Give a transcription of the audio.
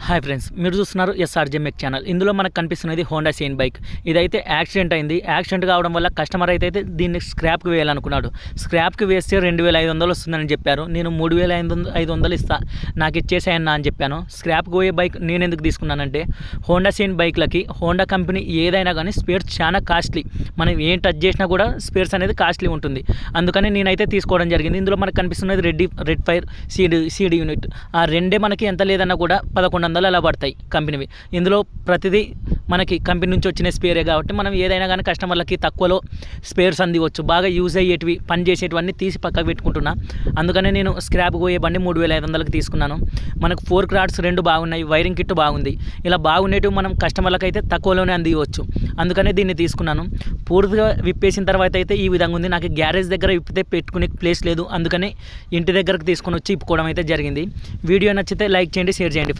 Hi friends, మీరు చూస్తున్నారు SRJ మెక్ channel. ఇందులో మనకు కనిపిస్తున్నది హోండా షైన్ బైక్. ఇదైతే యాక్సిడెంట్ అయింది. యాక్సిడెంట్ కావడం వల్ల కస్టమర్ అయితే దీన్ని స్క్రాప్కి వేయాలనుకున్నాడు. స్క్రాప్కి వేస్తే 2500 వస్తుందని చెప్పారు. నేను 3500 ఇస్తా, నాకు ఇచ్చేసాయన్నా అని చెప్పాను. స్క్రాప్కి పోయే బైక్ నేను ఎందుకు తీసుకున్నానంటే, హోండా షైన్ బైక్లకి హోండా కంపెనీ ఏదైనా కానీ స్పేర్స్ చాలా కాస్ట్లీ. మనం ఏం టచ్ చేసినా కూడా స్పేర్స్ అనేది కాస్ట్లీ ఉంటుంది. అందుకని నేనైతే తీసుకోవడం జరిగింది. ఇందులో మనకు కనిపిస్తున్నది రెడ్ ఫైర్ సీడ్ యూనిట్. ఆ రెండే మనకి ఎంత లేదన్నా కూడా 1100 అలా పడతాయి కంపెనీవి. ఇందులో ప్రతిదీ మనకి కంపెనీ నుంచి వచ్చిన స్పేరే కాబట్టి మనం ఏదైనా కానీ కస్టమర్లకి తక్కువలో స్పేర్స్ అందివచ్చు. బాగా యూజ్ అయ్యేటివి, పని చేసేటివన్నీ తీసి పక్కకు పెట్టుకుంటున్నా. అందుకనే నేను స్క్రాప్ పోయే బండి 3500కి తీసుకున్నాను. మనకు 4 రాడ్స్ 2 బాగున్నాయి, వైరింగ్ కిట్ బాగుంది. ఇలా బాగునేటివి మనం కస్టమర్లకు అయితే తక్కువలోనే అందివచ్చు. అందుకనే దీన్ని తీసుకున్నాను. పూర్తిగా విప్పేసిన తర్వాత అయితే ఈ విధంగా ఉంది. నాకు గ్యారేజ్ దగ్గర విప్పితే పెట్టుకునే ప్లేస్ లేదు. అందుకని ఇంటి దగ్గరకు తీసుకొని వచ్చి ఇప్పుకోవడం అయితే జరిగింది. వీడియో నచ్చితే లైక్ చేయండి, షేర్ చేయండి ఫ్రెండ్స్.